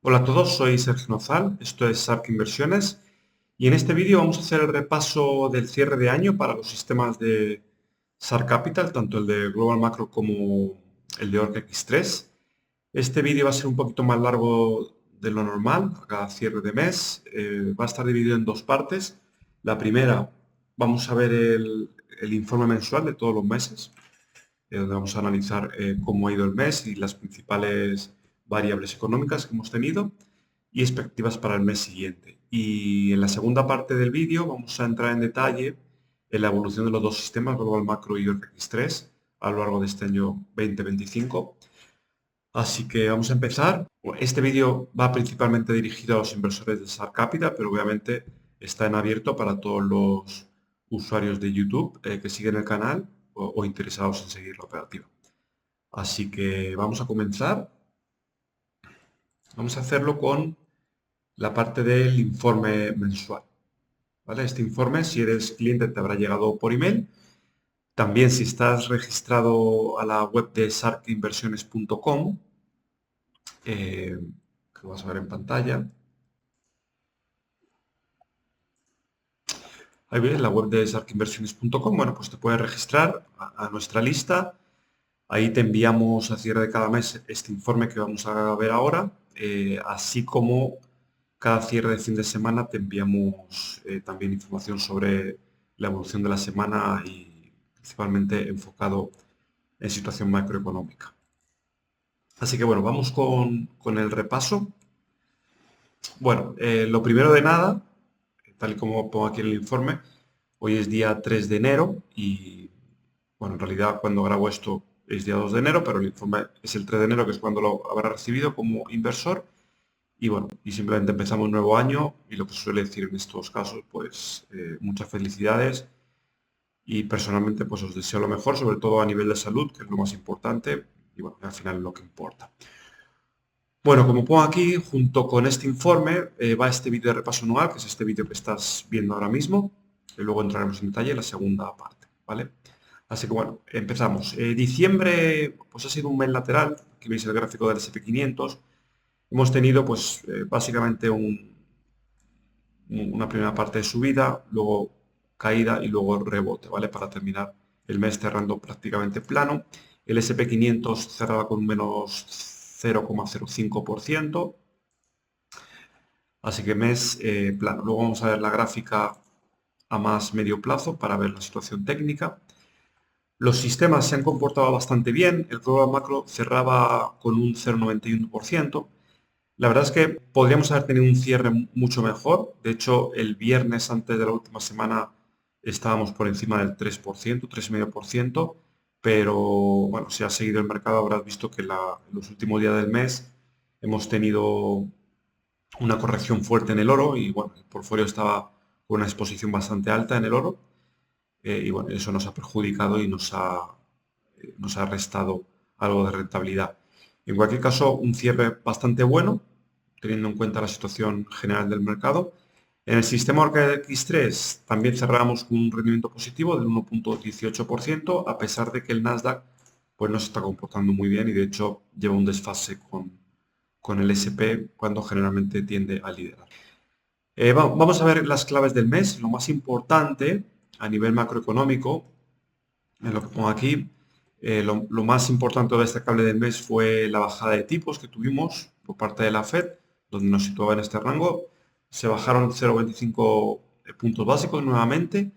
Hola a todos, soy Sergio Nozal, esto es Sark Inversiones y en este vídeo vamos a hacer el repaso del cierre de año para los sistemas de Sark Capital, tanto el de Global Macro como el de ORCX3. Este vídeo va a ser un poquito más largo de lo normal, a cada cierre de mes. Va a estar dividido en dos partes. La primera, vamos a ver el informe mensual de todos los meses, donde vamos a analizar cómo ha ido el mes y las principales variables económicas que hemos tenido y expectativas para el mes siguiente. Y en la segunda parte del vídeo vamos a entrar en detalle en la evolución de los dos sistemas, Global Macro y ORX3, a lo largo de este año 2025. Así que vamos a empezar. Este vídeo va principalmente dirigido a los inversores de Sark Capital, pero obviamente está en abierto para todos los usuarios de YouTube que siguen el canal o interesados en seguir la operativa. Así que vamos a comenzar. Vamos a hacerlo con la parte del informe mensual. ¿Vale? Este informe, si eres cliente, te habrá llegado por email. También si estás registrado a la web de sarkinversiones.com, que vas a ver en pantalla. Ahí ves la web de sarkinversiones.com. Bueno, pues te puedes registrar a nuestra lista. Ahí te enviamos a cierre de cada mes este informe que vamos a ver ahora, así como cada cierre de fin de semana te enviamos también información sobre la evolución de la semana y principalmente enfocado en situación macroeconómica. Así que bueno, vamos con el repaso. Bueno, lo primero de nada, tal y como pongo aquí en el informe, hoy es día 3 de enero y, bueno, en realidad cuando grabo esto es día 2 de enero, pero el informe es el 3 de enero, que es cuando lo habrá recibido como inversor. Y bueno, y simplemente empezamos un nuevo año y lo que suele decir en estos casos, pues muchas felicidades y personalmente pues os deseo lo mejor, sobre todo a nivel de salud, que es lo más importante y bueno, al final es lo que importa. Bueno, como pongo aquí, junto con este informe va este vídeo de repaso anual, que es este vídeo que estás viendo ahora mismo, y luego entraremos en detalle en la segunda parte, ¿vale? Así que bueno, empezamos. Diciembre, pues ha sido un mes lateral, aquí veis el gráfico del SP500. Hemos tenido pues básicamente una primera parte de subida, luego caída y luego rebote, ¿vale? Para terminar el mes cerrando prácticamente plano. El SP500 cerraba con un menos 0,05%, así que mes plano. Luego vamos a ver la gráfica a más medio plazo para ver la situación técnica. Los sistemas se han comportado bastante bien. El Global Macro cerraba con un 0,91%. La verdad es que podríamos haber tenido un cierre mucho mejor. De hecho, el viernes antes de la última semana estábamos por encima del 3%, 3,5%, pero bueno, si has seguido el mercado habrás visto que en los últimos días del mes hemos tenido una corrección fuerte en el oro y bueno, el portfolio estaba con una exposición bastante alta en el oro y bueno, eso nos ha perjudicado y nos ha restado algo de rentabilidad. En cualquier caso, un cierre bastante bueno, teniendo en cuenta la situación general del mercado. En el sistema ORCX3 también cerramos con un rendimiento positivo del 1,18%, a pesar de que el Nasdaq pues, no se está comportando muy bien y de hecho lleva un desfase con el SP cuando generalmente tiende a liderar. Vamos a ver las claves del mes. Lo más importante a nivel macroeconómico, en lo que pongo aquí, lo más importante o destacable del mes fue la bajada de tipos que tuvimos por parte de la Fed, donde nos situaba en este rango. Se bajaron 0,25 puntos básicos nuevamente.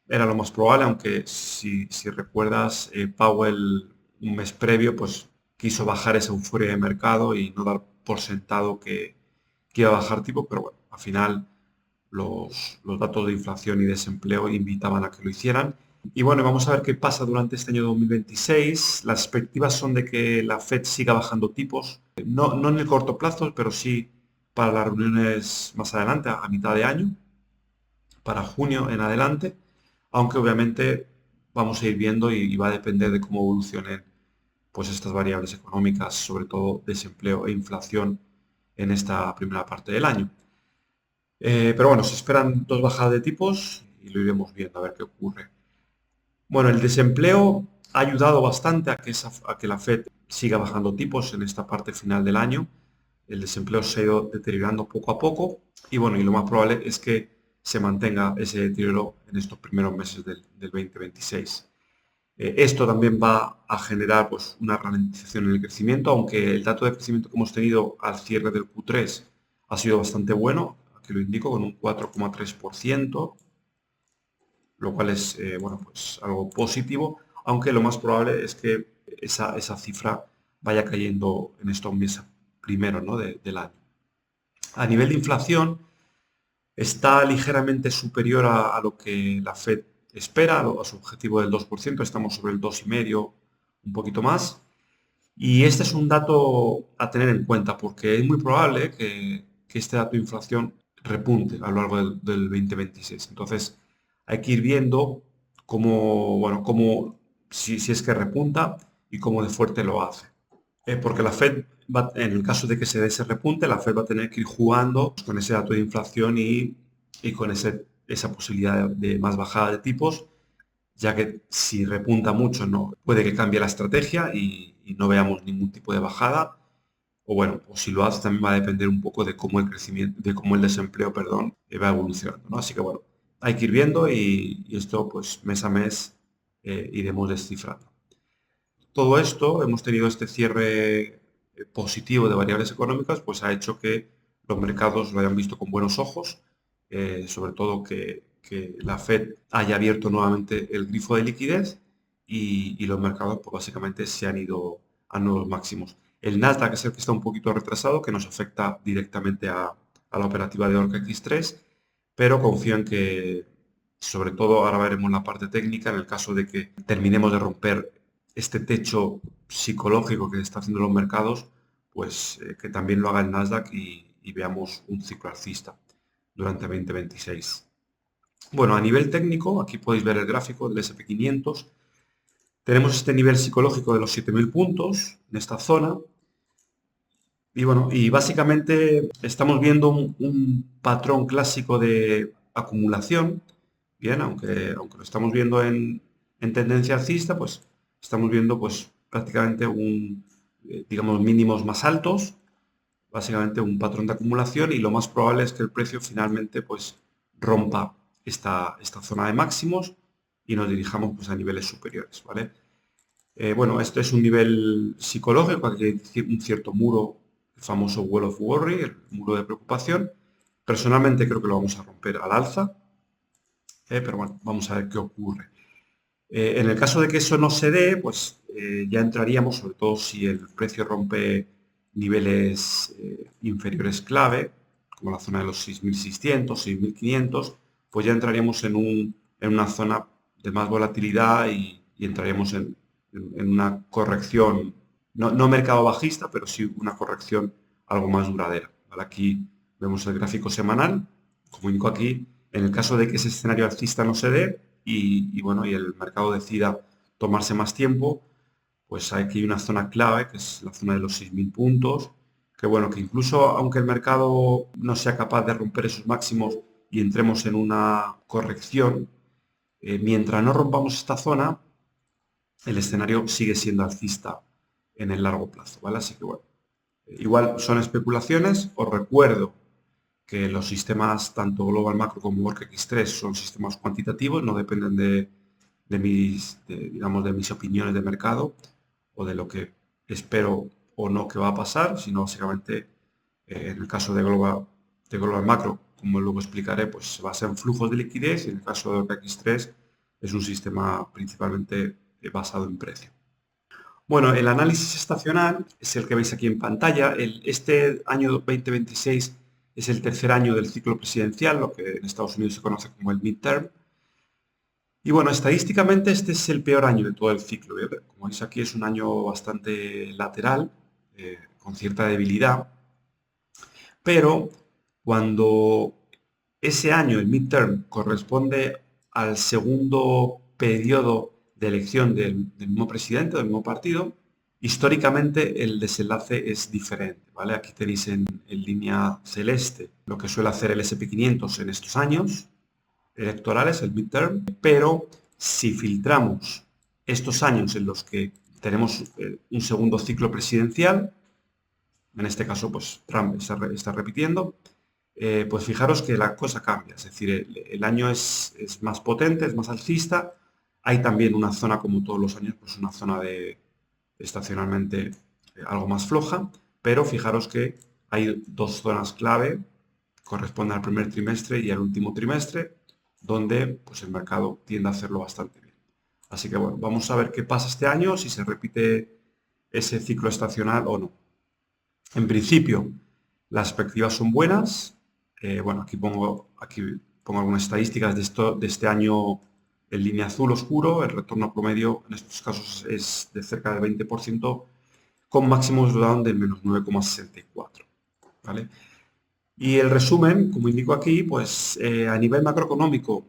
Era lo más probable, aunque si recuerdas, Powell un mes previo pues quiso bajar esa euforia de mercado y no dar por sentado que iba a bajar tipo, pero bueno, al final los datos de inflación y desempleo invitaban a que lo hicieran. Y bueno, vamos a ver qué pasa durante este año 2026. Las expectativas son de que la Fed siga bajando tipos, no en el corto plazo, pero sí para las reuniones más adelante, a mitad de año, para junio en adelante, aunque obviamente vamos a ir viendo y va a depender de cómo evolucionen pues estas variables económicas, sobre todo desempleo e inflación en esta primera parte del año. Pero bueno, se esperan dos bajadas de tipos y lo iremos viendo a ver qué ocurre. Bueno, el desempleo ha ayudado bastante a que la Fed siga bajando tipos en esta parte final del año. el desempleo se ha ido deteriorando poco a poco y bueno, y lo más probable es que se mantenga ese deterioro en estos primeros meses del 2026. Esto también va a generar pues, una ralentización en el crecimiento, aunque el dato de crecimiento que hemos tenido al cierre del Q3 ha sido bastante bueno, aquí lo indico, con un 4,3%, lo cual es bueno, pues algo positivo, aunque lo más probable es que esa cifra vaya cayendo en estos meses primeros, ¿no? del año. A nivel de inflación, está ligeramente superior a lo que la Fed espera, a su objetivo del 2%, estamos sobre el 2,5%, un poquito más. Y este es un dato a tener en cuenta porque es muy probable que este dato de inflación repunte a lo largo del 2026. Entonces, hay que ir viendo cómo, bueno, si es que repunta y cómo de fuerte lo hace. Porque la Fed, en el caso de que se dé ese repunte, la Fed va a tener que ir jugando con ese dato de inflación y con esa posibilidad de más bajada de tipos, ya que si repunta mucho no puede que cambie la estrategia y no veamos ningún tipo de bajada. O bueno, o si lo hace también va a depender un poco de cómo el crecimiento, de cómo el desempleo, perdón, va evolucionando, ¿no? Así que bueno, hay que ir viendo y esto pues mes a mes iremos descifrando. Todo esto, hemos tenido este cierre positivo de variables económicas, pues ha hecho que los mercados lo hayan visto con buenos ojos, sobre todo que la Fed haya abierto nuevamente el grifo de liquidez y los mercados pues, básicamente se han ido a nuevos máximos. El Nasdaq es el que está un poquito retrasado, que nos afecta directamente a la operativa de Orca X3, pero confío en que, sobre todo ahora veremos la parte técnica, en el caso de que terminemos de romper este techo psicológico que está haciendo los mercados, pues que también lo haga el Nasdaq y veamos un ciclo alcista durante 2026. Bueno, a nivel técnico, aquí podéis ver el gráfico del S&P 500. Tenemos este nivel psicológico de los 7.000 puntos en esta zona. Y bueno, y básicamente estamos viendo un patrón clásico de acumulación. Bien, aunque lo estamos viendo en tendencia alcista, pues estamos viendo pues prácticamente digamos, mínimos más altos, básicamente un patrón de acumulación y lo más probable es que el precio finalmente pues rompa esta zona de máximos y nos dirijamos pues a niveles superiores, ¿vale? Bueno, esto es un nivel psicológico, aquí hay un cierto muro, el famoso Wall of Worry, el muro de preocupación. Personalmente creo que lo vamos a romper al alza, pero bueno, vamos a ver qué ocurre. En el caso de que eso no se dé, pues ya entraríamos, sobre todo si el precio rompe niveles inferiores clave, como la zona de los 6.600, 6.500, pues ya entraríamos en una zona de más volatilidad y entraríamos en una corrección, no mercado bajista, pero sí una corrección algo más duradera, ¿vale? Aquí vemos el gráfico semanal, como indico aquí, en el caso de que ese escenario alcista no se dé bueno, y el mercado decida tomarse más tiempo, pues aquí hay una zona clave, que es la zona de los 6.000 puntos, que bueno, que incluso aunque el mercado no sea capaz de romper esos máximos y entremos en una corrección, mientras no rompamos esta zona, el escenario sigue siendo alcista en el largo plazo, ¿vale? Así que bueno, igual son especulaciones, os recuerdo que los sistemas, tanto Global Macro como Work X3, son sistemas cuantitativos, no dependen digamos, de mis opiniones de mercado o de lo que espero o no que va a pasar, sino básicamente en el caso de Global Macro, como luego explicaré, pues se basa en flujos de liquidez y en el caso de Work X3 es un sistema principalmente basado en precio. Bueno, el análisis estacional es el que veis aquí en pantalla. Este año 2026 es el tercer año del ciclo presidencial, lo que en Estados Unidos se conoce como el midterm. Y bueno, estadísticamente este es el peor año de todo el ciclo. Como veis aquí es un año bastante lateral, con cierta debilidad. Pero cuando ese año, el midterm, corresponde al segundo periodo de elección del mismo presidente, del mismo partido, históricamente el desenlace es diferente, ¿vale? Aquí tenéis en línea celeste lo que suele hacer el S&P 500 en estos años electorales, el midterm, pero si filtramos estos años en los que tenemos un segundo ciclo presidencial, en este caso pues Trump está repitiendo, pues fijaros que la cosa cambia, es decir, el año es más potente, es más alcista, hay también una zona como todos los años, pues una zona de estacionalmente algo más floja, pero fijaros que hay dos zonas clave, corresponden al primer trimestre y al último trimestre, donde pues el mercado tiende a hacerlo bastante bien. Así que bueno, vamos a ver qué pasa este año, si se repite ese ciclo estacional o no. En principio, las perspectivas son buenas. Bueno, aquí pongo algunas estadísticas de este año en línea azul oscuro. El retorno promedio en estos casos es de cerca del 20%, con máximos drawdown de menos 9,64. ¿Vale? Y el resumen, como indico aquí, pues a nivel macroeconómico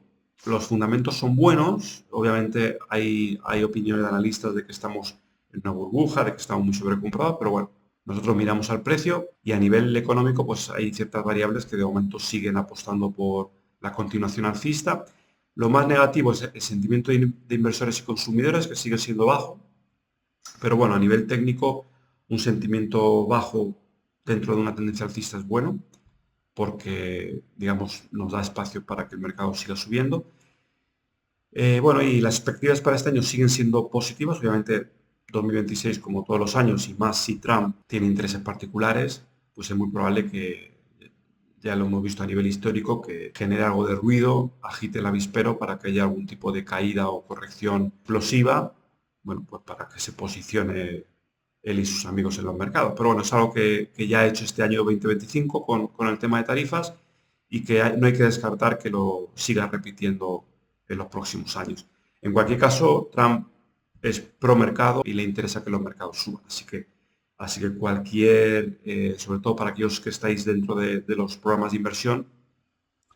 los fundamentos son buenos. Obviamente hay opiniones de analistas de que estamos en una burbuja, de que estamos muy sobrecomprados, pero bueno, nosotros miramos al precio y a nivel económico pues hay ciertas variables que de momento siguen apostando por la continuación alcista. Lo más negativo es el sentimiento de inversores y consumidores, que sigue siendo bajo, pero bueno, a nivel técnico un sentimiento bajo dentro de una tendencia alcista es bueno porque, digamos, nos da espacio para que el mercado siga subiendo. Bueno, y las perspectivas para este año siguen siendo positivas. Obviamente, 2026, como todos los años, y más si Trump tiene intereses particulares, pues es muy probable que, ya lo hemos visto a nivel histórico, que genere algo de ruido, agite el avispero para que haya algún tipo de caída o corrección explosiva, bueno, pues para que se posicione él y sus amigos en los mercados. Pero bueno, es algo que ya ha hecho este año 2025 con el tema de tarifas y que no hay que descartar que lo siga repitiendo en los próximos años. En cualquier caso, Trump es pro mercado y le interesa que los mercados suban. Así que cualquier, sobre todo para aquellos que estáis dentro de los programas de inversión,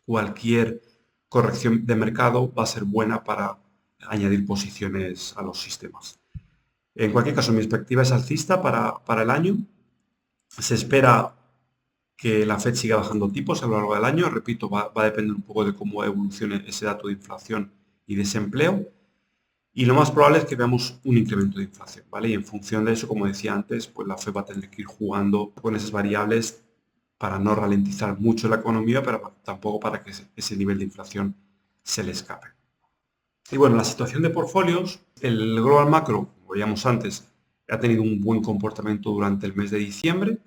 cualquier corrección de mercado va a ser buena para añadir posiciones a los sistemas. En cualquier caso, mi perspectiva es alcista para el año. Se espera que la Fed siga bajando tipos a lo largo del año. Repito, va a depender un poco de cómo evolucione ese dato de inflación y desempleo. Y lo más probable es que veamos un incremento de inflación, ¿vale? Y en función de eso, como decía antes, pues la Fed va a tener que ir jugando con esas variables para no ralentizar mucho la economía, pero tampoco para que ese nivel de inflación se le escape. Y bueno, la situación de portfolios, el Global Macro, como veíamos antes, ha tenido un buen comportamiento durante el mes de diciembre,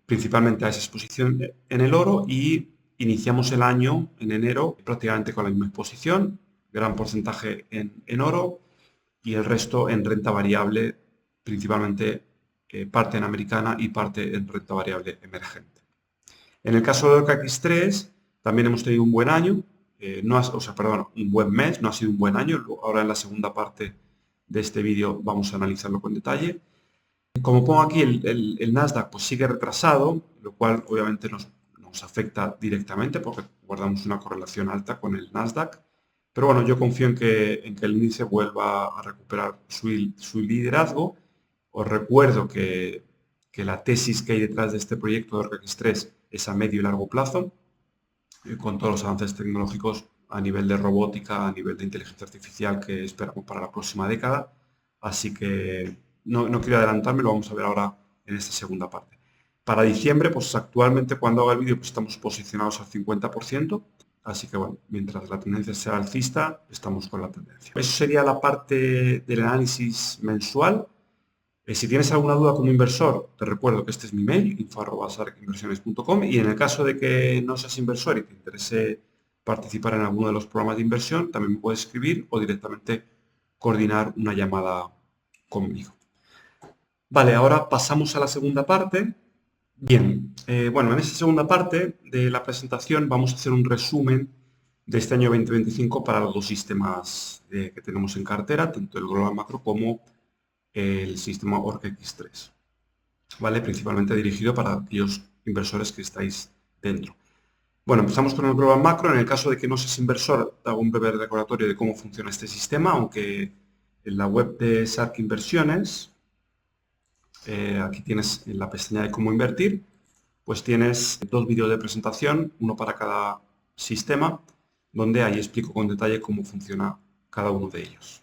principalmente a esa exposición en el oro, y iniciamos el año en enero prácticamente con la misma exposición, gran porcentaje en oro y el resto en renta variable, principalmente parte en americana y parte en renta variable emergente. En el caso de OKX3 también hemos tenido un buen año, un buen mes, no ha sido un buen año. Ahora en la segunda parte de este vídeo vamos a analizarlo con detalle. Como pongo aquí, el Nasdaq pues sigue retrasado, lo cual obviamente nos afecta directamente porque guardamos una correlación alta con el Nasdaq. Pero bueno, yo confío en que el índice vuelva a recuperar su liderazgo. Os recuerdo que la tesis que hay detrás de este proyecto de OKX3 es a medio y largo plazo, con todos los avances tecnológicos a nivel de robótica, a nivel de inteligencia artificial que esperamos para la próxima década. Así que no quiero adelantarme, lo vamos a ver ahora en esta segunda parte. Para diciembre, pues actualmente cuando haga el vídeo pues estamos posicionados al 50%, así que bueno, mientras la tendencia sea alcista, estamos con la tendencia. Eso sería la parte del análisis mensual. Si tienes alguna duda como inversor, te recuerdo que este es mi mail, info@sarkinversiones.com, y en el caso de que no seas inversor y te interese participar en alguno de los programas de inversión, también me puedes escribir o directamente coordinar una llamada conmigo. Vale, ahora pasamos a la segunda parte. Bien, bueno, en esta segunda parte de la presentación vamos a hacer un resumen de este año 2025 para los dos sistemas que tenemos en cartera, tanto el Global Macro como el sistema ORCX3, ¿vale? Principalmente dirigido para aquellos inversores que estáis dentro. Bueno, empezamos con el Global Macro. En el caso de que no seas inversor, te hago un breve recordatorio de cómo funciona este sistema, aunque en la web de Sark Inversiones, aquí tienes en la pestaña de cómo invertir, pues tienes dos vídeos de presentación, uno para cada sistema, donde ahí explico con detalle cómo funciona cada uno de ellos.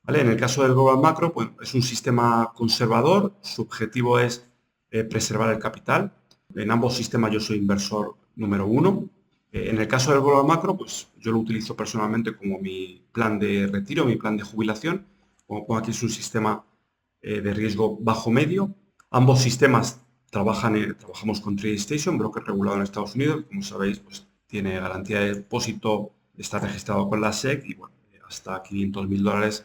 ¿Vale? En el caso del Global Macro, pues, es un sistema conservador. Su objetivo es preservar el capital. En ambos sistemas yo soy inversor número uno. En el caso del Global Macro, pues yo lo utilizo personalmente como mi plan de retiro, mi plan de jubilación. Como pongo aquí, es un sistema de riesgo bajo-medio. Ambos sistemas trabajamos con TradeStation, broker regulado en Estados Unidos. Como sabéis, pues tiene garantía de depósito, está registrado con la SEC y bueno, hasta $500.000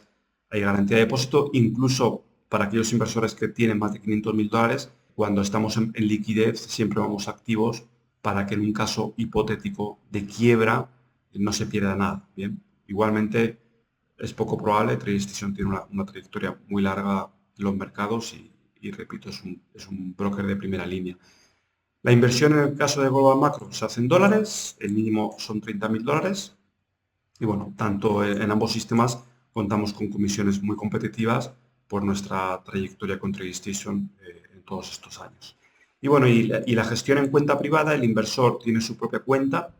hay garantía de depósito, incluso para aquellos inversores que tienen más de $500.000. Cuando estamos en liquidez, siempre vamos activos para que en un caso hipotético de quiebra no se pierda nada. Bien, igualmente es poco probable. TradeStation tiene una trayectoria muy larga en los mercados y repito, es un broker de primera línea. La inversión en el caso de Global Macro se hace en dólares, el mínimo son $30.000 y bueno, tanto en ambos sistemas contamos con comisiones muy competitivas por nuestra trayectoria con TradeStation en todos estos años. Y bueno, y la gestión en cuenta privada, el inversor tiene su propia cuenta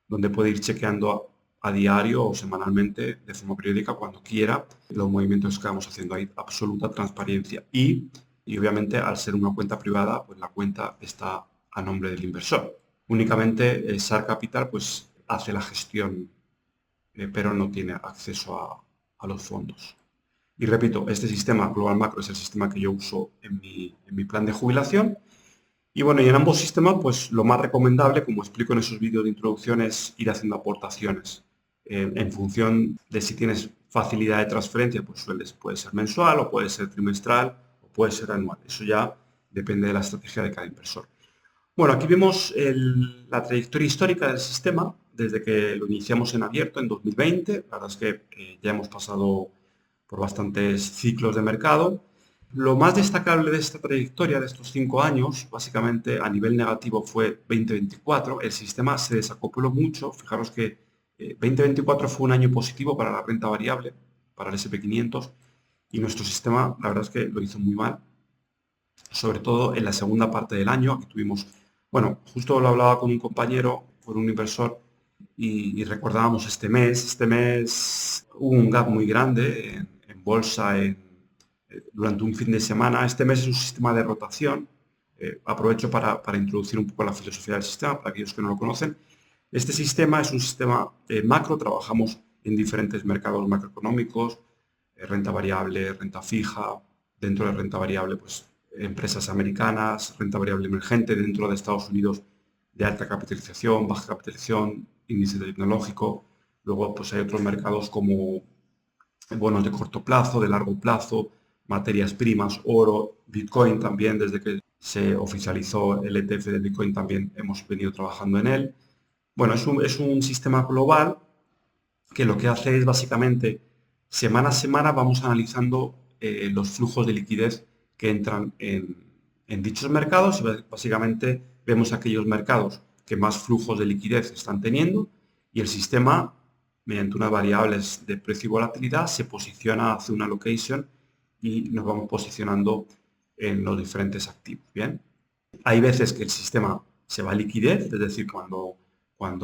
donde puede ir chequeando a diario o semanalmente de forma periódica cuando quiera los movimientos que vamos haciendo. Hay absoluta transparencia y obviamente al ser una cuenta privada, pues la cuenta está a nombre del inversor. Únicamente SAR Capital pues hace la gestión, pero no tiene acceso a los fondos. Y repito, este sistema Global Macro es el sistema que yo uso en mi plan de jubilación. Y bueno, y en ambos sistemas, pues lo más recomendable, como explico en esos vídeos de introducción, es ir haciendo aportaciones. En función de si tienes facilidad de transferencia, pues puede ser mensual o puede ser trimestral o puede ser anual. Eso ya depende de la estrategia de cada inversor. Bueno, aquí vemos la trayectoria histórica del sistema desde que lo iniciamos en abierto en 2020. La verdad es que ya hemos pasado por bastantes ciclos de mercado. Lo más destacable de esta trayectoria de estos 5 años, básicamente a nivel negativo, fue 2024. El sistema se desacopló mucho. Fijaros que 2024 fue un año positivo para la renta variable, para el S&P 500, y nuestro sistema, la verdad es que lo hizo muy mal, sobre todo en la segunda parte del año. Aquí tuvimos, bueno, justo lo hablaba con un compañero, con un inversor, y recordábamos este mes hubo un gap muy grande en bolsa durante un fin de semana. Este mes es un sistema de rotación. Aprovecho para introducir un poco la filosofía del sistema, para aquellos que no lo conocen. Este sistema es un sistema macro, trabajamos en diferentes mercados macroeconómicos, renta variable, renta fija, dentro de renta variable, pues empresas americanas, renta variable emergente, dentro de Estados Unidos de alta capitalización, baja capitalización, índice tecnológico. Luego pues hay otros mercados como bonos de corto plazo, de largo plazo, materias primas, oro, Bitcoin también, desde que se oficializó el ETF de Bitcoin también hemos venido trabajando en él. Bueno, es un sistema global que lo que hace es básicamente semana a semana vamos analizando los flujos de liquidez que entran en dichos mercados y básicamente vemos aquellos mercados que más flujos de liquidez están teniendo y el sistema, mediante unas variables de precio y volatilidad, se posiciona, hace una allocation y nos vamos posicionando en los diferentes activos. Bien, hay veces que el sistema se va a liquidez, es decir, cuando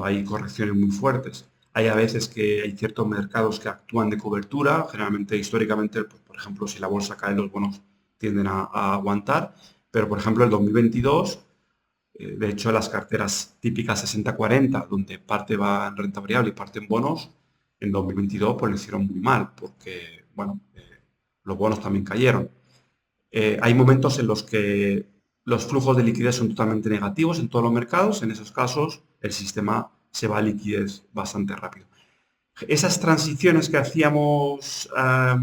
hay correcciones muy fuertes. Hay a veces que hay ciertos mercados que actúan de cobertura, generalmente históricamente, pues, por ejemplo, si la bolsa cae, los bonos tienden a aguantar, pero por ejemplo el 2022, de hecho las carteras típicas 60-40, donde parte va en renta variable y parte en bonos, en 2022 pues lo hicieron muy mal, porque bueno, los bonos también cayeron. Hay momentos en los que los flujos de liquidez son totalmente negativos en todos los mercados. En esos casos, el sistema se va a liquidez bastante rápido. Esas transiciones que hacíamos a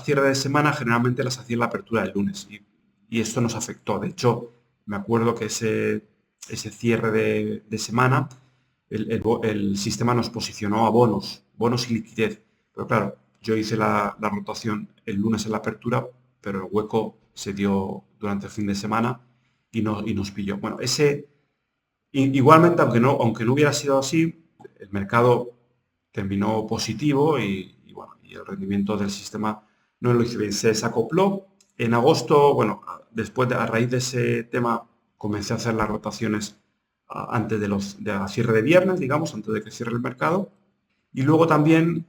cierre de semana, generalmente las hacía en la apertura del lunes y esto nos afectó. De hecho, me acuerdo que ese cierre de semana, el sistema nos posicionó a bonos y liquidez. Pero claro, yo hice la rotación el lunes en la apertura, pero el hueco se dio durante el fin de semana y nos pilló. Bueno, igualmente, aunque no hubiera sido así, el mercado terminó positivo bueno, y el rendimiento del sistema no lo hizo bien. Se desacopló. En agosto, bueno, a raíz de ese tema, comencé a hacer las rotaciones antes de la cierre de viernes, digamos, antes de que cierre el mercado. Y luego también,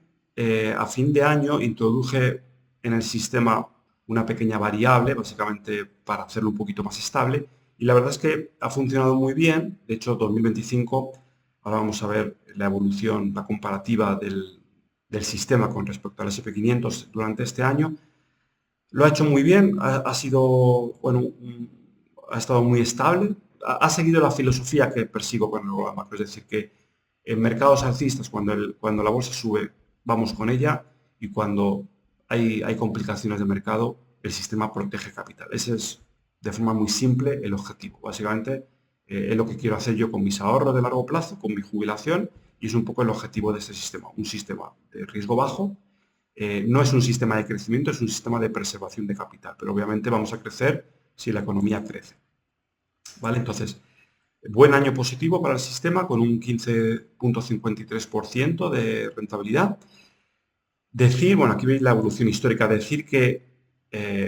a fin de año, introduje en el sistema una pequeña variable, básicamente para hacerlo un poquito más estable. Y la verdad es que ha funcionado muy bien. De hecho, 2025, ahora vamos a ver la evolución, la comparativa del sistema con respecto al SP500 durante este año. Lo ha hecho muy bien, ha sido, bueno, ha estado muy estable, ha seguido la filosofía que persigo con el global macro, es decir, que en mercados alcistas, cuando la bolsa sube, vamos con ella, y cuando hay complicaciones de mercado, el sistema protege capital. Ese es, de forma muy simple, el objetivo. Básicamente, es lo que quiero hacer yo con mis ahorros de largo plazo, con mi jubilación, y es un poco el objetivo de este sistema, un sistema de riesgo bajo. No es un sistema de crecimiento, es un sistema de preservación de capital, pero obviamente vamos a crecer si la economía crece. ¿Vale? Entonces, buen año positivo para el sistema con un 15,53% de rentabilidad. Decir, bueno, aquí veis la evolución histórica, decir que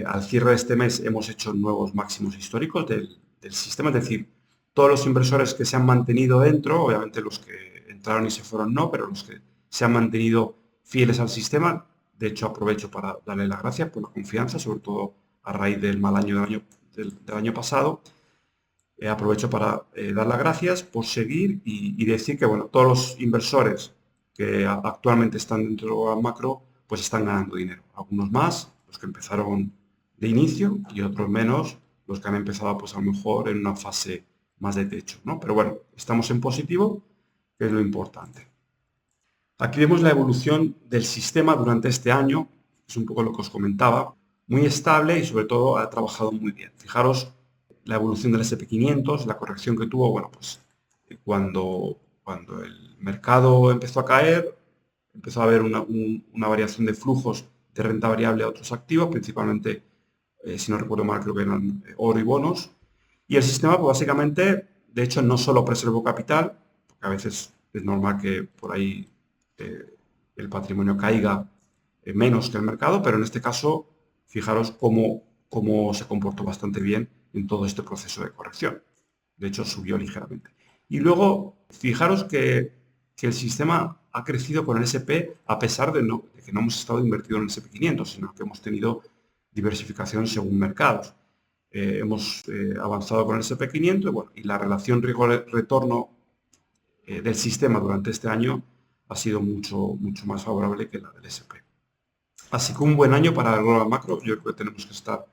al cierre de este mes hemos hecho nuevos máximos históricos del sistema, es decir, todos los inversores que se han mantenido dentro, obviamente los que entraron y se fueron no, pero los que se han mantenido fieles al sistema, de hecho aprovecho para darle las gracias por la confianza, sobre todo a raíz del mal año del año pasado. Aprovecho para dar las gracias por seguir y decir que, bueno, todos los inversores que actualmente están dentro del macro, pues están ganando dinero. Algunos más, los que empezaron de inicio, y otros menos, los que han empezado, pues a lo mejor en una fase más de techo, ¿no? Pero bueno, estamos en positivo, que es lo importante. Aquí vemos la evolución del sistema durante este año, es un poco lo que os comentaba, muy estable y sobre todo ha trabajado muy bien. Fijaros la evolución del SP500, la corrección que tuvo, bueno, pues cuando el mercado empezó a caer, empezó a haber una variación de flujos de renta variable a otros activos, principalmente, si no recuerdo mal, creo que eran oro y bonos. Y el sistema, pues básicamente, de hecho, no solo preservó capital, porque a veces es normal que por ahí el patrimonio caiga menos que el mercado, pero en este caso, fijaros cómo se comportó bastante bien en todo este proceso de corrección. De hecho, subió ligeramente. Y luego, fijaros que el sistema ha crecido con el SP a pesar de que no hemos estado invertidos en el SP500, sino que hemos tenido diversificación según mercados. Hemos avanzado con el SP500 y la relación riesgo-retorno del sistema durante este año ha sido mucho más favorable que la del SP. Así que un buen año para el global macro. Yo creo que tenemos que estar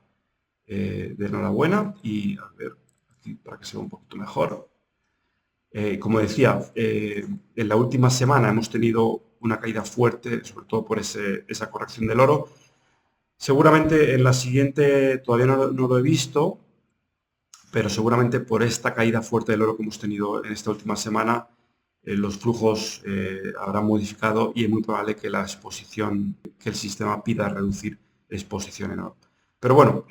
de enhorabuena y a ver, aquí para que se vea un poquito mejor. Como decía, en la última semana hemos tenido una caída fuerte, sobre todo por esa corrección del oro. Seguramente en la siguiente, todavía no lo he visto, pero seguramente por esta caída fuerte del oro que hemos tenido en esta última semana, los flujos habrán modificado y es muy probable que la exposición, que el sistema pida reducir exposición en oro. Pero bueno,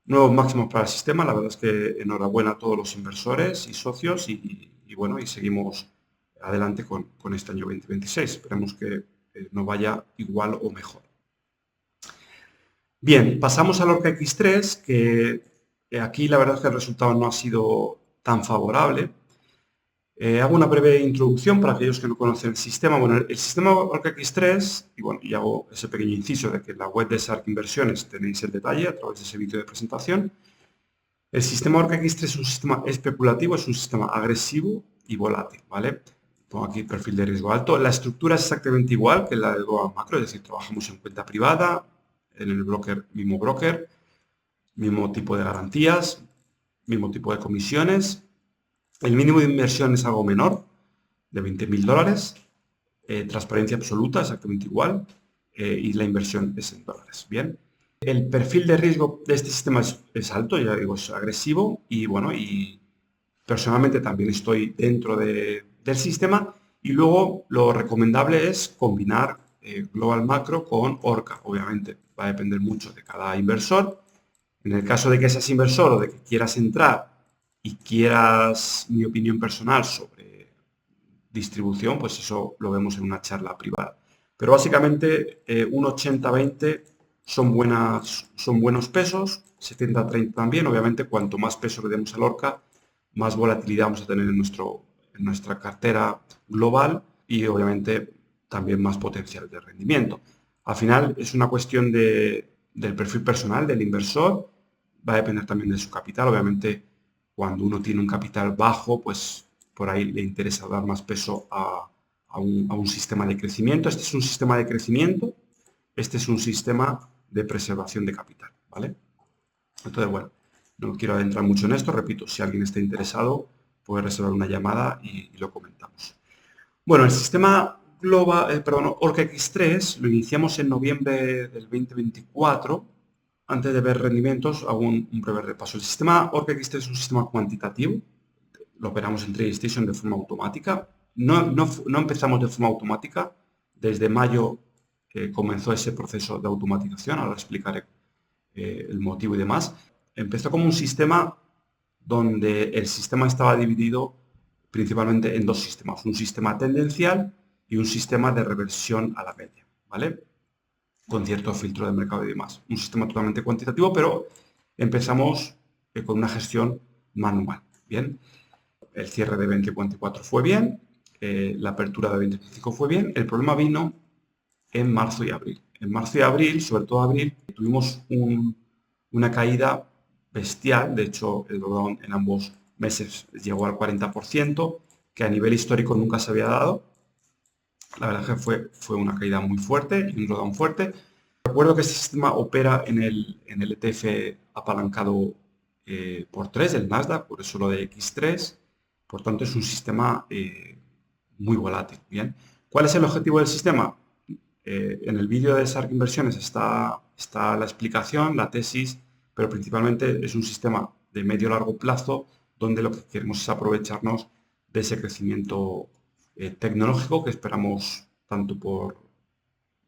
nuevos máximos para el sistema, la verdad es que enhorabuena a todos los inversores y socios y bueno, y seguimos adelante con este año 2026. Esperemos que nos vaya igual o mejor. Bien, pasamos al Orca X3, que aquí la verdad es que el resultado no ha sido tan favorable. Hago una breve introducción para aquellos que no conocen el sistema. Bueno, el sistema Orca X3, y hago ese pequeño inciso de que en la web de Shark Inversiones tenéis el detalle a través de ese vídeo de presentación. El sistema Orca X3 es un sistema especulativo, es un sistema agresivo y volátil, ¿vale? Pongo aquí perfil de riesgo alto. La estructura es exactamente igual que la del global macro, es decir, trabajamos en cuenta privada, en el broker, mismo tipo de garantías, mismo tipo de comisiones. El mínimo de inversión es algo menor, de 20.000 dólares. Transparencia absoluta, exactamente igual. Y la inversión es en dólares. Bien. El perfil de riesgo de este sistema es alto, ya digo, es agresivo. Y bueno, y personalmente también estoy dentro del sistema. Y luego lo recomendable es combinar Global Macro con Orca. Obviamente va a depender mucho de cada inversor. En el caso de que seas inversor o de que quieras entrar y quieras mi opinión personal sobre distribución, pues eso lo vemos en una charla privada. Pero básicamente un 80-20 son buenos pesos, 70-30 también. Obviamente cuanto más peso le demos al Orca, más volatilidad vamos a tener en nuestra cartera global y obviamente también más potencial de rendimiento. Al final es una cuestión de del perfil personal del inversor, va a depender también de su capital. Obviamente, cuando uno tiene un capital bajo, pues por ahí le interesa dar más peso a un sistema de crecimiento. Este es un sistema de crecimiento, este es un sistema de preservación de capital, ¿vale? Entonces, bueno, no quiero adentrar mucho en esto. Repito, si alguien está interesado, puede reservar una llamada y lo comentamos. Bueno, el sistema Global, perdón, ORCX3 lo iniciamos en noviembre del 2024. Antes de ver rendimientos, hago un breve repaso. El sistema ORCX3 es un sistema cuantitativo. Lo operamos en TradeStation de forma automática. No empezamos de forma automática. Desde mayo comenzó ese proceso de automatización. Ahora explicaré el motivo y demás. Empezó como un sistema donde el sistema estaba dividido principalmente en dos sistemas, un sistema tendencial y un sistema de reversión a la media, ¿vale? Con cierto filtro de mercado y demás. Un sistema totalmente cuantitativo, pero empezamos con una gestión manual, ¿bien? El cierre de 2024 fue bien, la apertura de 2025 fue bien, el problema vino en marzo y abril. En marzo y abril, sobre todo abril, tuvimos una caída bestial. De hecho, el drawdown en ambos meses llegó al 40%, que a nivel histórico nunca se había dado. La verdad que fue una caída muy fuerte y un drawdown fuerte. Recuerdo que este sistema opera en el ETF apalancado por 3, el Nasdaq, por eso lo de X3. Por tanto, es un sistema muy volátil. Bien. ¿Cuál es el objetivo del sistema? En el vídeo de Shark Inversiones está la explicación, la tesis, pero principalmente es un sistema de medio-largo plazo donde lo que queremos es aprovecharnos de ese crecimiento tecnológico que esperamos tanto por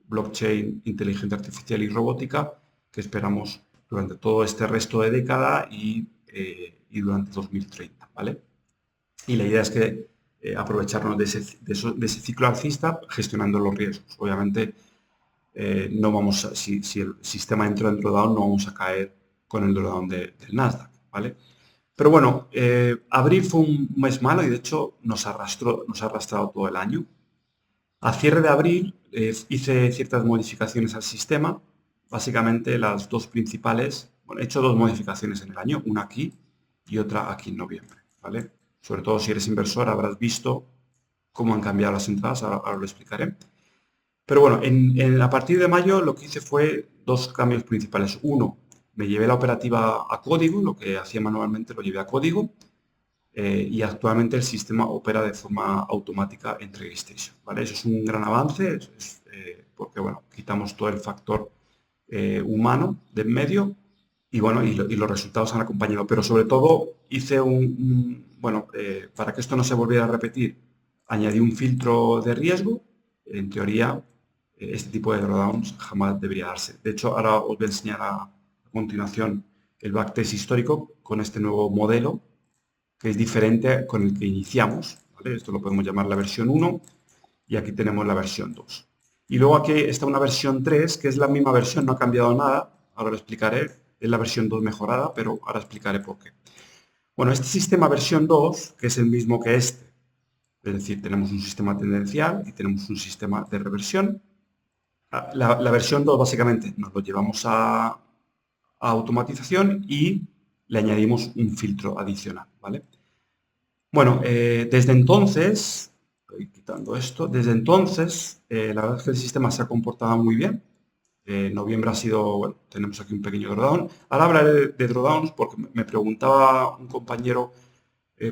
blockchain, inteligencia artificial y robótica, que esperamos durante todo este resto de década y durante 2030, ¿vale? Y la idea es que aprovecharnos de ese ciclo alcista gestionando los riesgos. Obviamente, no vamos si el sistema entra en drawdown, no vamos a caer con el drawdown del Nasdaq, ¿vale? Pero bueno, abril fue un mes malo y de hecho nos ha arrastrado todo el año. A cierre de abril hice ciertas modificaciones al sistema, básicamente las dos principales. Bueno, he hecho dos modificaciones en el año, una aquí y otra aquí en noviembre, ¿vale? Sobre todo si eres inversor habrás visto cómo han cambiado las entradas, ahora lo explicaré. Pero bueno, a partir de mayo lo que hice fue dos cambios principales. Uno, me llevé la operativa a código, lo que hacía manualmente lo llevé a código, y actualmente el sistema opera de forma automática en TradeStation, ¿vale? Eso es un gran avance, porque bueno, quitamos todo el factor humano de en medio y bueno, y los resultados han acompañado. Pero sobre todo hice bueno, para que esto no se volviera a repetir, añadí un filtro de riesgo. En teoría, este tipo de drawdowns jamás debería darse. De hecho, ahora os voy a enseñar a continuación el backtest histórico con este nuevo modelo, que es diferente con el que iniciamos, ¿vale? Esto lo podemos llamar la versión 1 y aquí tenemos la versión 2. Y luego aquí está una versión 3, que es la misma versión, no ha cambiado nada, ahora lo explicaré, es la versión 2 mejorada, pero ahora explicaré por qué. Bueno, este sistema versión 2, que es el mismo que este, es decir, tenemos un sistema tendencial y tenemos un sistema de reversión. La versión 2 básicamente nos lo llevamos a automatización y le añadimos un filtro adicional, ¿vale? Bueno, desde entonces, estoy quitando esto, desde entonces la verdad es que el sistema se ha comportado muy bien. Noviembre ha sido, bueno, tenemos aquí un pequeño drawdown. Ahora hablaré de drawdowns porque me preguntaba un compañero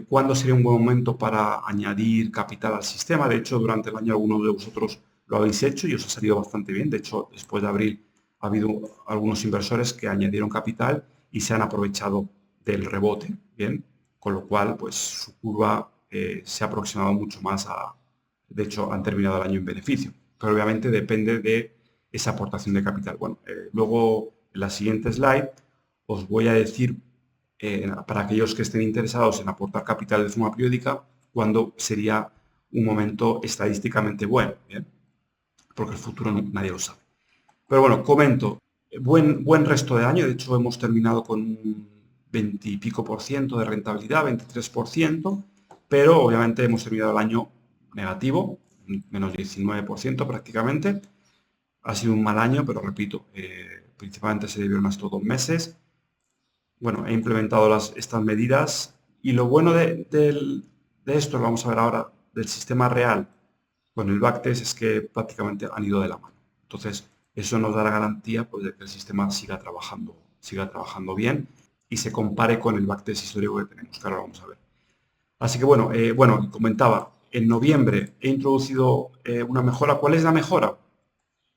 cuándo sería un buen momento para añadir capital al sistema. De hecho, durante el año algunos de vosotros lo habéis hecho y os ha salido bastante bien. De hecho, después de abril ha habido algunos inversores que añadieron capital y se han aprovechado del rebote, ¿bien? Con lo cual, pues su curva se ha aproximado mucho más a... De hecho, han terminado el año en beneficio. Pero obviamente depende de esa aportación de capital. Bueno, luego en la siguiente slide os voy a decir, para aquellos que estén interesados en aportar capital de forma periódica, cuándo sería un momento estadísticamente bueno, ¿bien? Porque el futuro nadie lo sabe. Pero bueno, comento, buen resto de año, de hecho hemos terminado con un 20 y pico por ciento de rentabilidad, 23%, pero obviamente hemos terminado el año negativo, menos 19% prácticamente. Ha sido un mal año, pero repito, principalmente se debieron a estos 2 meses. Bueno, he implementado estas medidas y lo bueno de esto, lo vamos a ver ahora, del sistema real con el backtest es que prácticamente han ido de la mano. Entonces, eso nos da la garantía pues, de que el sistema siga trabajando bien y se compare con el backtest histórico que tenemos, que ahora lo vamos a ver. Así que bueno, comentaba, en noviembre he introducido una mejora. ¿Cuál es la mejora?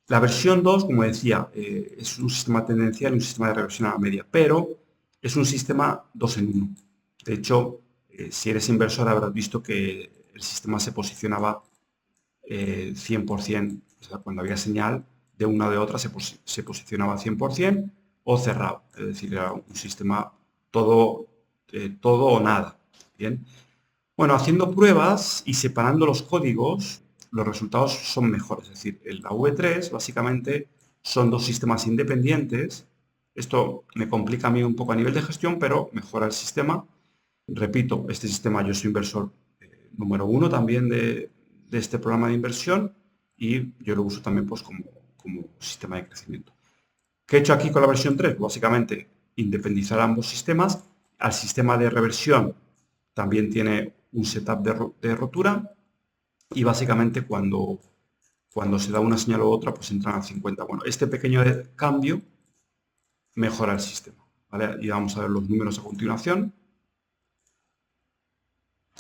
La versión 2, como decía, es un sistema tendencial y un sistema de reversión a la media, pero es un sistema 2 en 1. De hecho, si eres inversor habrás visto que el sistema se posicionaba 100%, o sea, cuando había señal de una o de otra se posicionaba 100% o cerrado, es decir, era un sistema todo o nada. Bien. Bueno, haciendo pruebas y separando los códigos, los resultados son mejores. Es decir, la V3 básicamente son dos sistemas independientes. Esto me complica a mí un poco a nivel de gestión, pero mejora el sistema. Repito, este sistema yo soy inversor número 1 también de este programa de inversión y yo lo uso también pues, como sistema de crecimiento. ¿Qué he hecho aquí con la versión 3? Básicamente independizar ambos sistemas. Al sistema de reversión también tiene un setup de rotura y básicamente cuando se da una señal u otra pues entran a 50. Bueno, este pequeño cambio mejora el sistema, ¿vale? Y vamos a ver los números a continuación.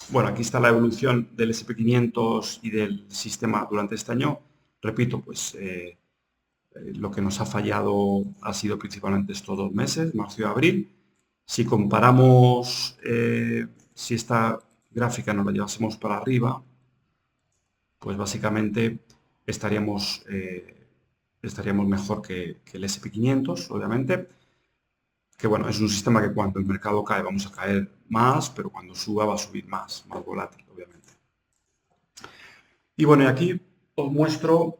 Bueno, aquí está la evolución del SP500 y del sistema durante este año. Repito, pues lo que nos ha fallado ha sido principalmente estos 2 meses, marzo y abril. Si comparamos, si esta gráfica nos la llevásemos para arriba, pues básicamente estaríamos mejor que el SP500, obviamente. Que bueno, es un sistema que cuando el mercado cae vamos a caer más, pero cuando suba va a subir más volátil, obviamente. Y bueno, y aquí os muestro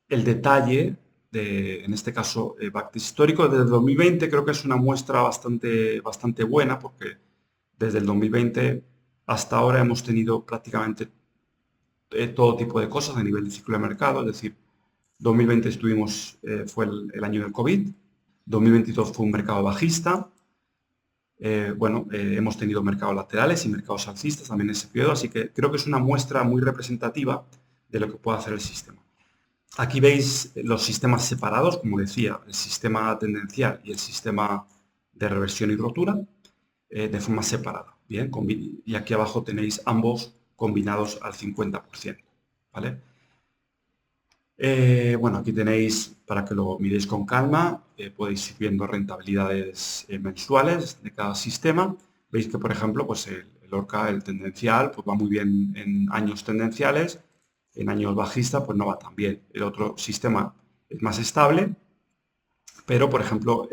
el detalle de, en este caso, backtest histórico. Desde el 2020 creo que es una muestra bastante buena, porque desde el 2020 hasta ahora hemos tenido prácticamente todo tipo de cosas a nivel de ciclo de mercado, es decir, 2020 fue el año del COVID, 2022 fue un mercado bajista, hemos tenido mercados laterales y mercados alcistas también en ese periodo, así que creo que es una muestra muy representativa de lo que puede hacer el sistema. Aquí veis los sistemas separados, como decía, el sistema tendencial y el sistema de reversión y rotura, de forma separada. Bien, y aquí abajo tenéis ambos combinados al 50%. ¿Vale? Bueno, aquí tenéis, para que lo miréis con calma, podéis ir viendo rentabilidades mensuales de cada sistema. Veis que, por ejemplo, pues el Orca, el tendencial, pues va muy bien en años tendenciales, en años bajistas, pues no va tan bien. El otro sistema es más estable, pero, por ejemplo,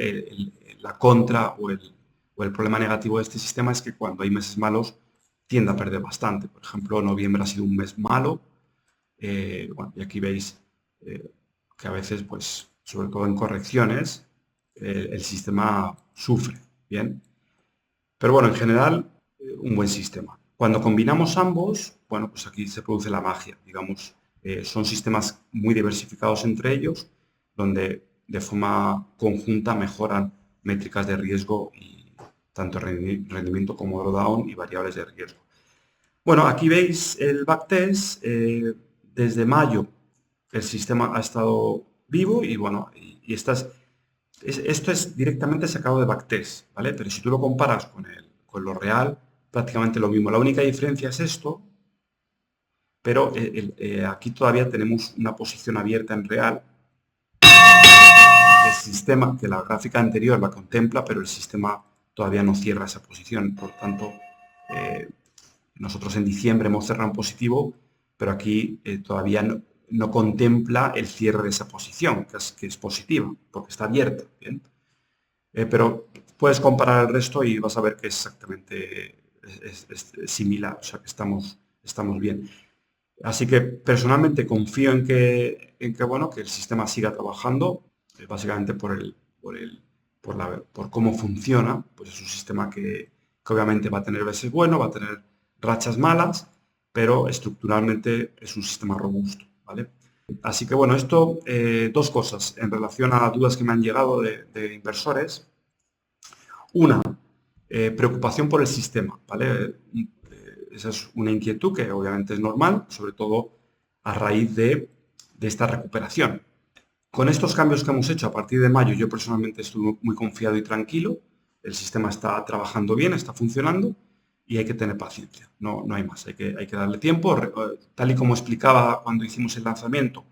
la contra o el problema negativo de este sistema es que cuando hay meses malos tiende a perder bastante. Por ejemplo, noviembre ha sido un mes malo. Bueno, y aquí veis que a veces, pues, sobre todo en correcciones, el sistema sufre, ¿bien? Pero bueno, en general, un buen sistema. Cuando combinamos ambos, bueno, pues aquí se produce la magia, digamos. Son sistemas muy diversificados entre ellos, donde de forma conjunta mejoran métricas de riesgo y tanto rendimiento como drawdown y variables de riesgo. Bueno, aquí veis el backtest. Desde mayo el sistema ha estado vivo y bueno, y esto es directamente sacado de backtest, ¿vale? Pero si tú lo comparas con lo real, prácticamente lo mismo. La única diferencia es esto, pero aquí todavía tenemos una posición abierta en real. El sistema, que la gráfica anterior la contempla, pero el sistema todavía no cierra esa posición. Por tanto, nosotros en diciembre hemos cerrado en positivo, pero aquí todavía no contempla el cierre de esa posición, que es positiva, porque está abierta. ¿Bien? Pero puedes comparar el resto y vas a ver que exactamente es similar, o sea que estamos bien. Así que personalmente confío bueno, que el sistema siga trabajando, básicamente por cómo funciona. Pues es un sistema que obviamente va a tener veces bueno, va a tener rachas malas, pero estructuralmente es un sistema robusto, ¿vale? Así que bueno, esto, dos cosas en relación a dudas que me han llegado de inversores. Una, preocupación por el sistema, ¿vale? Esa es una inquietud que obviamente es normal, sobre todo a raíz de esta recuperación. Con estos cambios que hemos hecho a partir de mayo, yo personalmente estuve muy confiado y tranquilo. El sistema está trabajando bien, está funcionando y hay que tener paciencia. No, no hay más, hay que darle tiempo. Tal y como explicaba cuando hicimos el lanzamiento,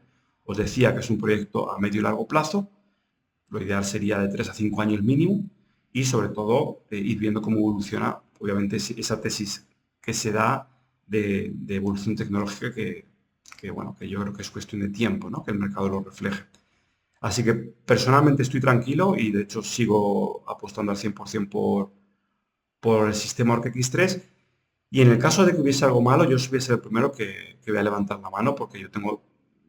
os decía que es un proyecto a medio y largo plazo. Lo ideal sería de 3 a 5 años mínimo y sobre todo ir viendo cómo evoluciona, obviamente, esa tesis que se da de evolución tecnológica bueno, que yo creo que es cuestión de tiempo, ¿no? Que el mercado lo refleje. Así que personalmente estoy tranquilo y de hecho sigo apostando al 100% por el sistema ORCX3. Y en el caso de que hubiese algo malo, yo voy a ser el primero que voy a levantar la mano porque yo tengo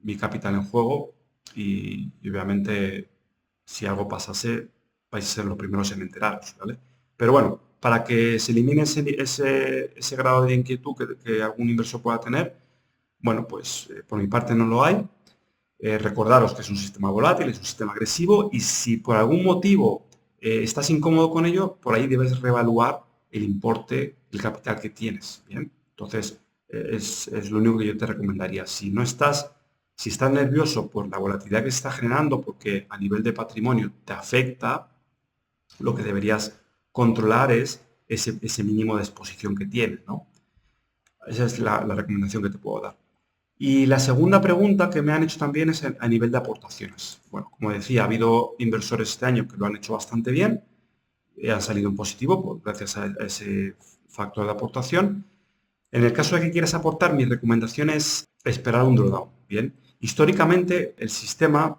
mi capital en juego y obviamente si algo pasase vais a ser los primeros en enteraros, ¿vale? Pero bueno, para que se elimine ese grado de inquietud que algún inversor pueda tener, bueno, pues por mi parte no lo hay. Recordaros que es un sistema volátil, es un sistema agresivo y si por algún motivo estás incómodo con ello, por ahí debes reevaluar el importe, el capital que tienes. ¿Bien? Entonces, es lo único que yo te recomendaría. Si estás nervioso por la volatilidad que se está generando, porque a nivel de patrimonio te afecta, lo que deberías controlar es ese mínimo de exposición que tienes, ¿no? Esa es la recomendación que te puedo dar. Y la segunda pregunta que me han hecho también es a nivel de aportaciones. Bueno, como decía, ha habido inversores este año que lo han hecho bastante bien, han salido en positivo gracias a ese factor de aportación. En el caso de que quieras aportar, mi recomendación es esperar un drawdown. Bien, históricamente el sistema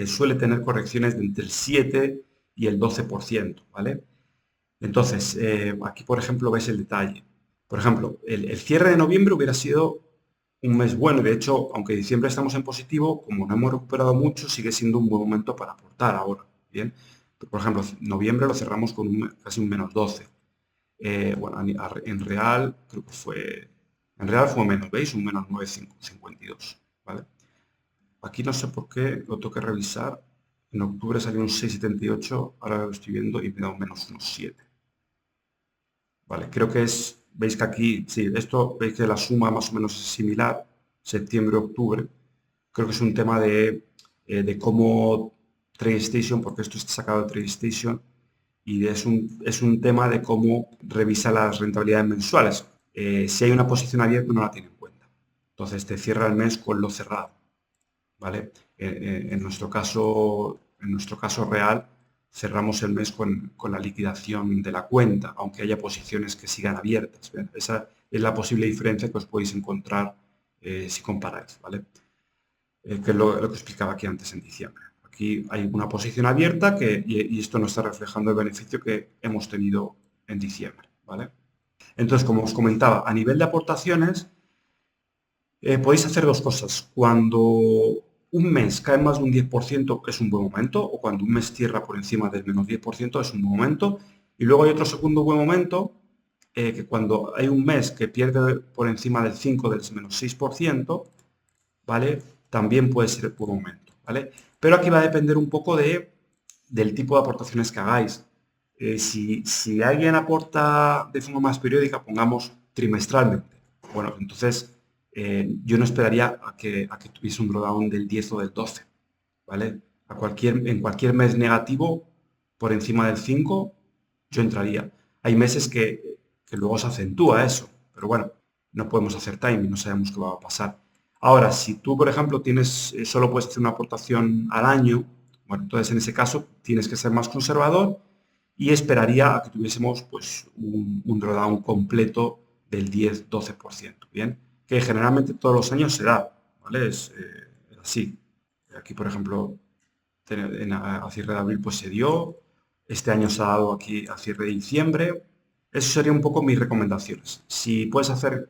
suele tener correcciones de entre el 7 y el 12%, ¿vale? Entonces, aquí por ejemplo ves el detalle. Por ejemplo, el cierre de noviembre hubiera sido un mes bueno. De hecho, aunque en diciembre estamos en positivo, como no hemos recuperado mucho, sigue siendo un buen momento para aportar ahora. Bien, por ejemplo, noviembre lo cerramos con casi un menos 12. Bueno, en real creo que fue menos, ¿veis? Un menos 9,52. ¿Vale? Aquí no sé por qué, lo tengo que revisar. En octubre salió un 6,78, ahora lo estoy viendo y me da un menos unos 7. Vale, creo que veis que aquí, sí, esto veis que la suma más o menos es similar, septiembre-octubre. Creo que es un tema de cómo TradeStation, porque esto está sacado de TradeStation, y es un tema de cómo revisa las rentabilidades mensuales. Si hay una posición abierta no la tiene en cuenta. Entonces te cierra el mes con lo cerrado, ¿vale? En nuestro caso real, cerramos el mes con la liquidación de la cuenta, aunque haya posiciones que sigan abiertas. ¿Ven? Esa es la posible diferencia que os podéis encontrar si comparáis, ¿vale? Que es lo que explicaba aquí antes en diciembre. Aquí hay una posición abierta y esto no está reflejando el beneficio que hemos tenido en diciembre, ¿vale? Entonces, como os comentaba, a nivel de aportaciones, podéis hacer dos cosas. Cuando un mes cae más de un 10% es un buen momento, o cuando un mes cierra por encima del menos 10% es un buen momento. Y luego hay otro segundo buen momento, que cuando hay un mes que pierde por encima del 5, del menos 6%, ¿vale? También puede ser buen momento, ¿vale? Pero aquí va a depender un poco del tipo de aportaciones que hagáis. Si alguien aporta de forma más periódica, pongamos trimestralmente, bueno, entonces yo no esperaría a que tuviese un drawdown del 10 o del 12, ¿vale? En cualquier mes negativo, por encima del 5, yo entraría. Hay meses que luego se acentúa eso, pero bueno, no podemos hacer timing, no sabemos qué va a pasar. Ahora, si tú, por ejemplo, solo puedes hacer una aportación al año, bueno, entonces en ese caso tienes que ser más conservador y esperaría a que tuviésemos pues, un drawdown completo del 10-12%, ¿bien? Que generalmente todos los años se da, ¿vale? Es así. Aquí, por ejemplo, a cierre de abril pues se dio, este año se ha dado aquí a cierre de diciembre. Eso sería un poco mis recomendaciones. Si puedes hacer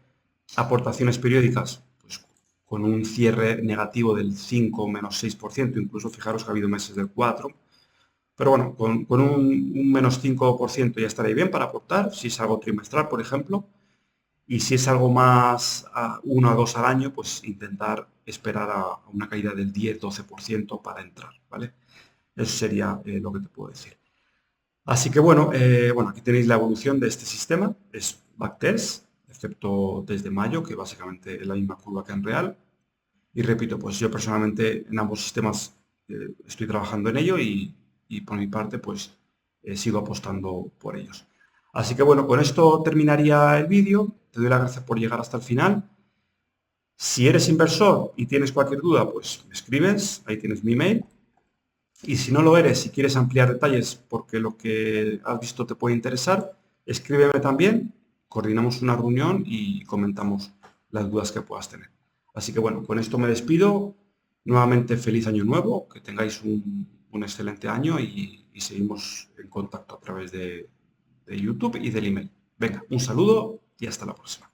aportaciones periódicas, pues con un cierre negativo del 5 o menos 6%, incluso fijaros que ha habido meses del 4%, pero bueno, con un menos 5% ya estaréis bien para aportar, si es algo trimestral, por ejemplo. Y si es algo más, uno a dos al año, pues intentar esperar a una caída del 10-12% para entrar, ¿vale? Eso sería lo que te puedo decir. Así que bueno, bueno, aquí tenéis la evolución de este sistema, es backtest, excepto desde mayo, que básicamente es la misma curva que en real. Y repito, pues yo personalmente en ambos sistemas estoy trabajando en ello y por mi parte pues sigo apostando por ellos. Así que bueno, con esto terminaría el vídeo. Te doy las gracias por llegar hasta el final. Si eres inversor y tienes cualquier duda, pues me escribes, ahí tienes mi email. Y si no lo eres, si quieres ampliar detalles porque lo que has visto te puede interesar, escríbeme también, coordinamos una reunión y comentamos las dudas que puedas tener. Así que bueno, con esto me despido. Nuevamente feliz año nuevo, que tengáis un excelente año y seguimos en contacto a través de YouTube y del email. Venga, un saludo y hasta la próxima.